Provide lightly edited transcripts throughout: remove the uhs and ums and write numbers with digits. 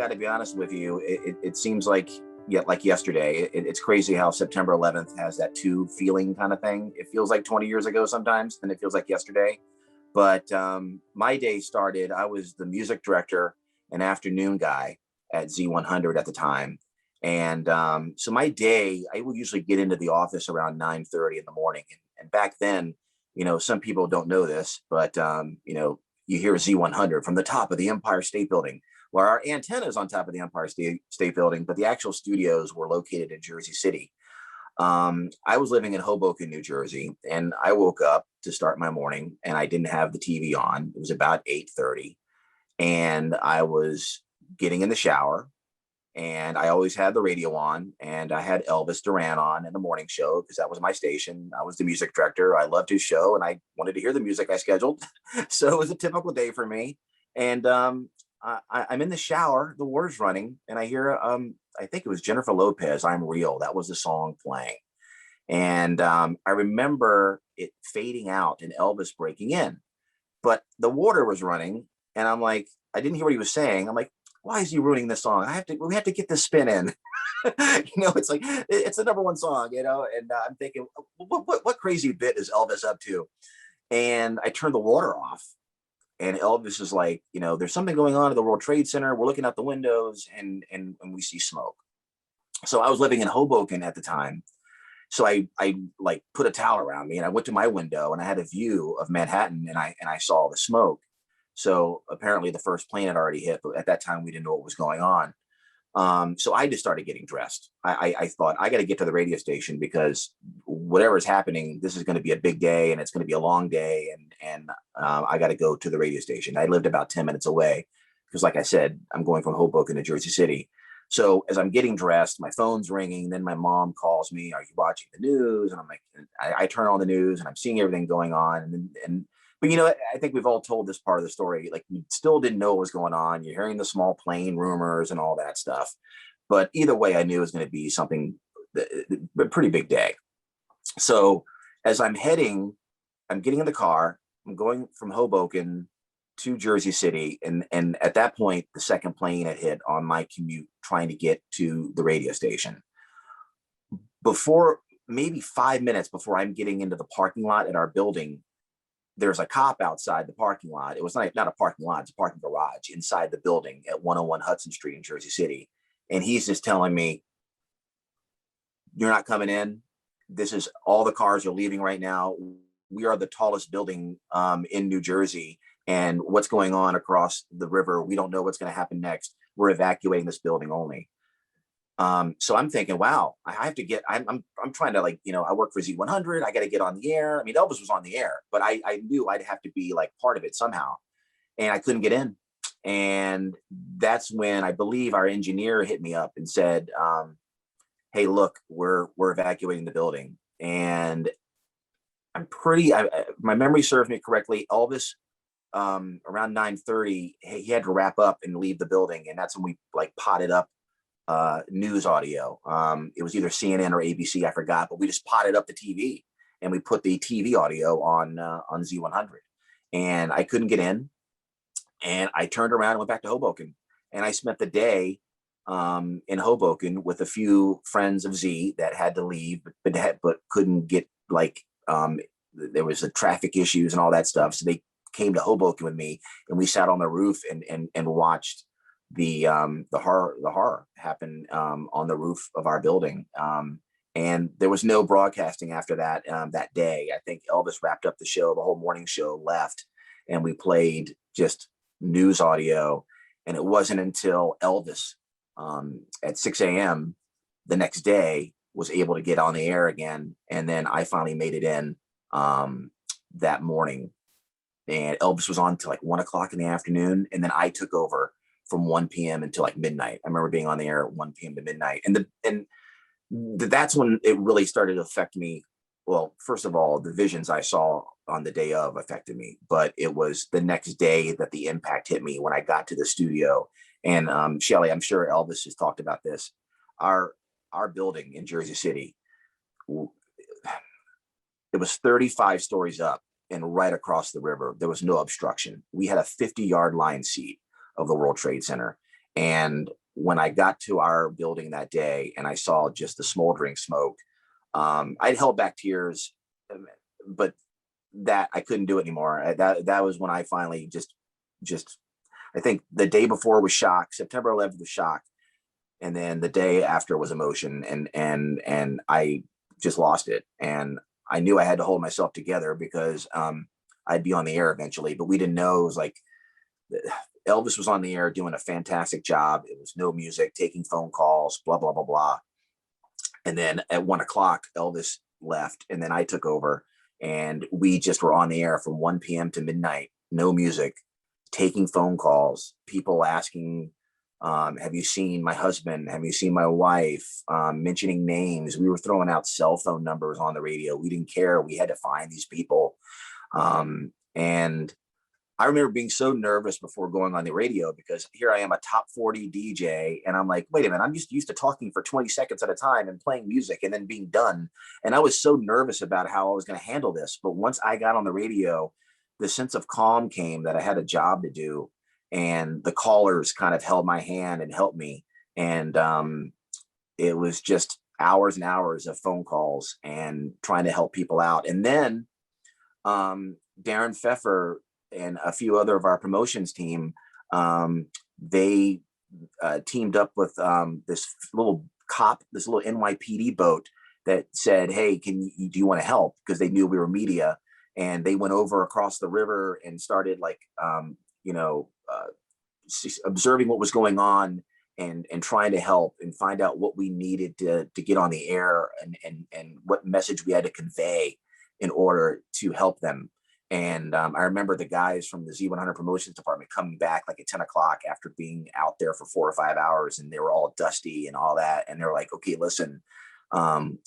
got to be honest with you. It seems like like yesterday. It's crazy how September 11th has that two feeling kind of thing. It feels like 20 years ago sometimes, and it feels like yesterday. But my day started. I was the music director and afternoon guy at Z100 at the time, and so my day, I would usually get into the office around 9:30 in the morning. And back then, some people don't know this, but you hear Z100 from the top of the Empire State Building. Well, our antenna is on top of the Empire State Building, but the actual studios were located in Jersey City. I was living in Hoboken, New Jersey, and I woke up to start my morning, and I didn't have the TV on. It was about 8:30, and I was getting in the shower, and I always had the radio on, and I had Elvis Duran on in the morning show because that was my station. I was the music director. I loved his show, and I wanted to hear the music I scheduled. So it was a typical day for me. And I'm in the shower, the water's running, and I hear, I think it was Jennifer Lopez, "I'm Real." That was the song playing. And I remember it fading out and Elvis breaking in, but the water was running, and I'm like, I didn't hear what he was saying. I'm like, why is he ruining this song? We have to get this spin in. It's like, it's the number one song, and I'm thinking, what crazy bit is Elvis up to? And I turned the water off, and Elvis is like, there's something going on at the World Trade Center. We're looking out the windows, and we see smoke. So I was living in Hoboken at the time. So I like put a towel around me, and I went to my window, and I had a view of Manhattan, and I saw the smoke. So apparently the first plane had already hit, but at that time we didn't know what was going on. So I just started getting dressed. I thought, I got to get to the radio station because whatever is happening, this is going to be a big day, and it's going to be a long day. And I got to go to the radio station. I lived about 10 minutes away because, like I said, I'm going from Hoboken to Jersey City. So as I'm getting dressed, my phone's ringing. Then my mom calls me, "Are you watching the news?" And I'm like, I turn on the news, and I'm seeing everything going on. But I think we've all told this part of the story. Like, we still didn't know what was going on. You're hearing the small plane rumors and all that stuff. But either way, I knew it was going to be something, a pretty big day. So as I'm getting in the car, I'm going from Hoboken to Jersey City. And at that point, the second plane had hit on my commute trying to get to the radio station. Before, maybe 5 minutes before I'm getting into the parking lot at our building, there's a cop outside the parking lot. It was not a parking lot, it's a parking garage inside the building at 101 Hudson Street in Jersey City. And he's just telling me, "You're not coming in. This is all the cars are leaving right now. We are the tallest building in New Jersey. And what's going on across the river, we don't know what's going to happen next. We're evacuating this building only." So I'm thinking, wow, I have to get, I'm trying to, like, I work for Z100. I got to get on the air. I mean, Elvis was on the air, but I knew I'd have to be like part of it somehow. And I couldn't get in. And that's when I believe our engineer hit me up and said, "Hey, look, we're evacuating the building." And my memory serves me correctly. Elvis, around 9:30, he had to wrap up and leave the building. And that's when we like potted up news audio. It was either CNN or ABC, I forgot, but we just potted up the TV and we put the TV audio on Z100. And I couldn't get in, and I turned around and went back to Hoboken, and I spent the day in Hoboken with a few friends of Z that had to leave, but couldn't get, like, there was the traffic issues and all that stuff, so they came to Hoboken with me, and we sat on the roof and watched the horror happen on the roof of our building. And there was no broadcasting after that that day. I think Elvis wrapped up the show, the whole morning show left, and we played just news audio. And it wasn't until Elvis at 6 a.m. the next day was able to get on the air again. And then I finally made it in that morning. And Elvis was on till like 1 o'clock in the afternoon. And then I took over from 1 p.m. until like midnight. I remember being on the air at 1 p.m. to midnight. And that's when it really started to affect me. Well, first of all, the visions I saw on the day of affected me, but it was the next day that the impact hit me when I got to the studio. And Shelley, I'm sure Elvis has talked about this. Our building in Jersey City, it was 35 stories up and right across the river. There was no obstruction. We had a 50-yard line seat of the World Trade Center. And when I got to our building that day and I saw just the smoldering smoke, I'd held back tears, but that I couldn't do it anymore. That was when I finally just I think the day before was shock. September 11th was shock, and then the day after was emotion, and I just lost it. And I knew I had to hold myself together because I'd be on the air eventually, but we didn't know. It was like Elvis was on the air doing a fantastic job. It was no music, taking phone calls, blah blah blah blah. And then at 1 o'clock, Elvis left, and then I took over, and we just were on the air from 1 p.m. to midnight, no music, taking phone calls, people asking, have you seen my husband? Have you seen my wife? Mentioning names. We were throwing out cell phone numbers on the radio. We didn't care. We had to find these people. And I remember being so nervous before going on the radio because here I am, a top 40 DJ, and I'm like, wait a minute, I'm just used to talking for 20 seconds at a time and playing music and then being done. And I was so nervous about how I was going to handle this. But once I got on the radio, the sense of calm came that I had a job to do, and the callers kind of held my hand and helped me. And it was just hours and hours of phone calls and trying to help people out. And then Darren Pfeffer and a few other of our promotions team, they teamed up with this little NYPD boat that said, hey, do you want to help? Because they knew we were media. And they went over across the river and started observing what was going on and trying to help and find out what we needed to get on the air and what message we had to convey in order to help them. And I remember the guys from the Z100 promotions department coming back like at 10 o'clock after being out there for 4 or 5 hours, and they were all dusty and all that. And they're like, okay, listen, the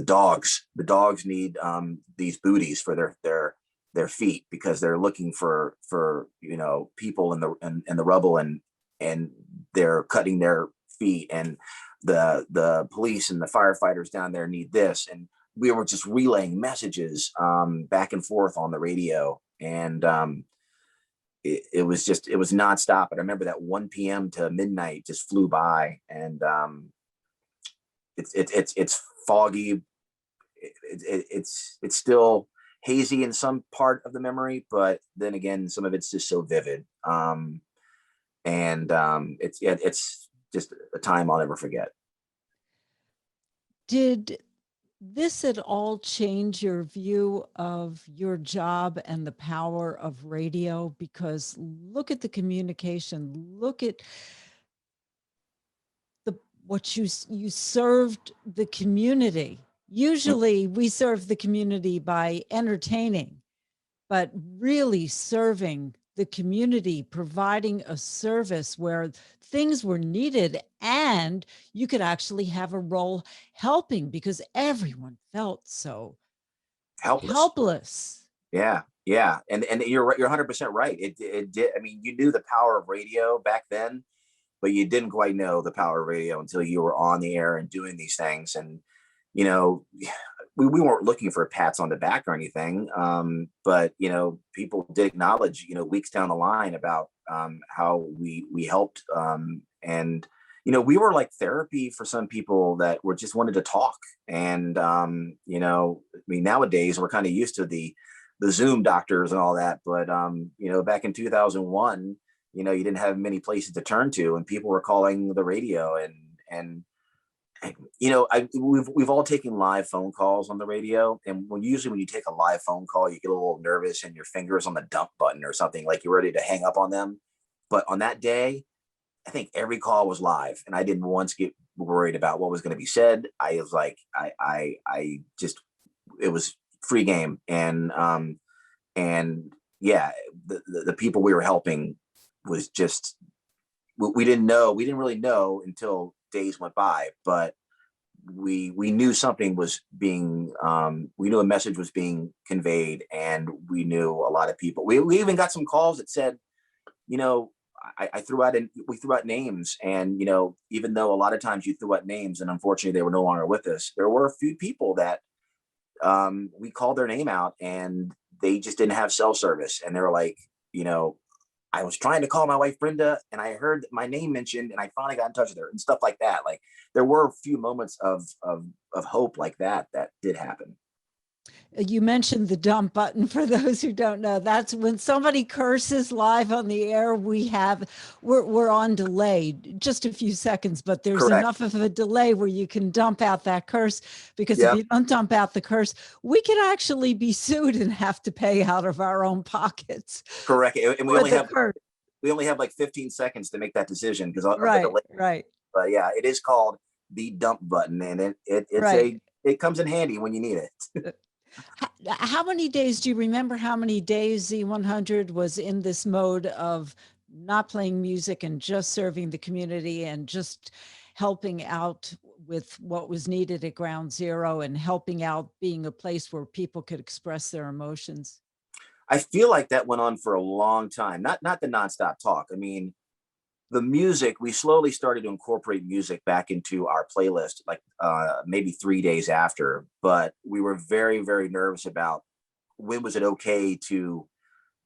dogs need these booties for their feet because they're looking for people in the rubble, and they're cutting their feet, and the police and the firefighters down there need this. And we were just relaying messages back and forth on the radio, and it was nonstop. But I remember that 1 p.m. to midnight just flew by, and it's foggy. It's still hazy in some part of the memory, but then again, some of it's just so vivid. It's just a time I'll never forget. Did this at all change your view of your job and the power of radio? Because look at the communication, look at what you served the community. Usually we serve the community by entertaining, but really serving the community, providing a service where things were needed and you could actually have a role helping because everyone felt so helpless. Yeah. And you're 100% right. It did. I mean, you knew the power of radio back then, but you didn't quite know the power of radio until you were on the air and doing these things. And, we weren't looking for pats on the back or anything. But, people did acknowledge, weeks down the line about how we helped. And, we were like therapy for some people that were just wanted to talk. And, nowadays we're kind of used to the Zoom doctors and all that. But, back in 2001, you didn't have many places to turn to, and people were calling the radio. And we've all taken live phone calls on the radio, and usually when you take a live phone call, you get a little nervous and your fingers on the dump button or something, like you're ready to hang up on them. But on that day, I think every call was live, and I didn't once get worried about what was going to be said. I was like, I just, it was free game, and yeah, the people we were helping was just, we didn't really know until days went by, but we knew something was being, we knew a message was being conveyed, and we knew a lot of people. We even got some calls that said, we threw out names, and even though a lot of times you threw out names and unfortunately they were no longer with us, there were a few people that we called their name out and they just didn't have cell service, and they were like, I was trying to call my wife Brenda, and I heard my name mentioned, and I finally got in touch with her and stuff like that. Like there were a few moments of hope like that that did happen. You mentioned the dump button. For those who don't know, that's when somebody curses live on the air. We're on delay just a few seconds, but there's Correct. enough of a delay where you can dump out that curse, because if Yep. you don't dump out the curse, we could actually be sued and have to pay out of our own pockets Correct. And for the curse. we only have like 15 seconds to make that decision because of the Right, delay. right, But yeah, it is called the dump button, and right. it comes in handy when you need it. How many days do you remember? How many days Z100 was in this mode of not playing music and just serving the community and just helping out with what was needed at ground zero and helping out, being a place where people could express their emotions? I feel like that went on for a long time. Not the nonstop talk. I mean, the music, we slowly started to incorporate music back into our playlist, like maybe 3 days after. But we were very, very nervous about when was it okay to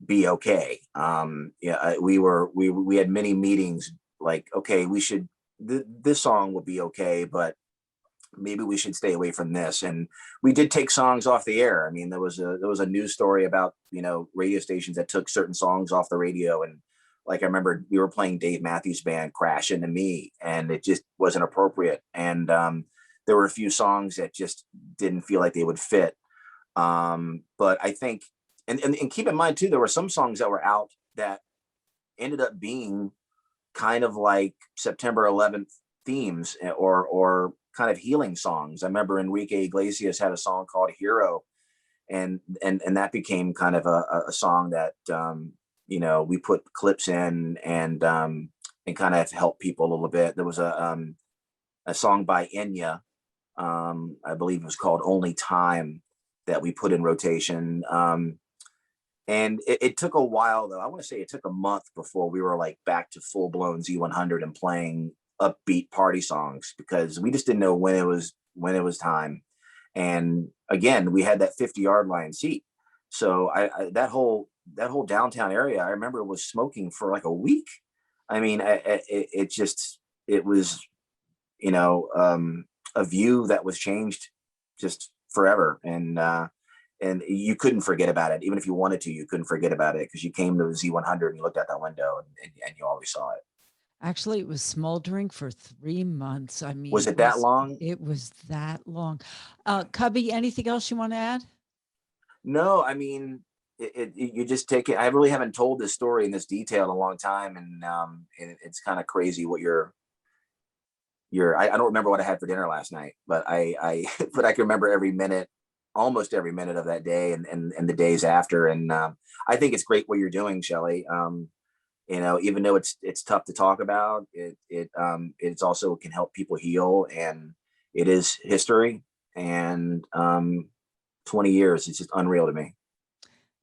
be okay. Yeah, we had many meetings. Like, okay, this song will be okay, but maybe we should stay away from this. And we did take songs off the air. I mean, there was a news story about, radio stations that took certain songs off the radio. And like, I remember we were playing Dave Matthews Band Crash Into Me, and it just wasn't appropriate. And there were a few songs that just didn't feel like they would fit. But I think, and keep in mind too, there were some songs that were out that ended up being kind of like September 11th themes, or kind of healing songs. I remember Enrique Iglesias had a song called Hero, and that became kind of a song that we put clips in, and kind of help people a little bit. There was a song by Enya, I believe it was called Only Time, that we put in rotation. And it took a while, though. I want to say it took a month before we were like back to full blown Z100 and playing upbeat party songs, because we just didn't know when it was time. And again, we had that 50-yard line seat. So that whole downtown area, I remember it was smoking for like a week. I mean, it was, a view that was changed just forever. And you couldn't forget about it. Even if you wanted to, you couldn't forget about it, because you came to Z100 and you looked out that window, and you always saw it. Actually, it was smoldering for 3 months. I Was mean, it that long? it was that long. Cubby, anything else you want to add? No, I mean, you just take it. I really haven't told this story in this detail in a long time, and it's kind of crazy what I don't remember what I had for dinner last night, but but I can remember every minute, almost every minute of that day, and the days after. And I think it's great what you're doing, Shelley. Even though it's tough to talk about, it's also can help people heal, and it is history. And 20 years, it's just unreal to me.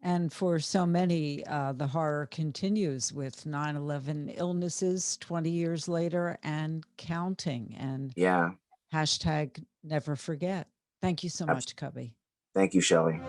And for so many, the horror continues with 9/11 illnesses 20 years later and counting. And Yeah. hashtag never forget. Thank you so much, Cubby. Thank you, Shelley.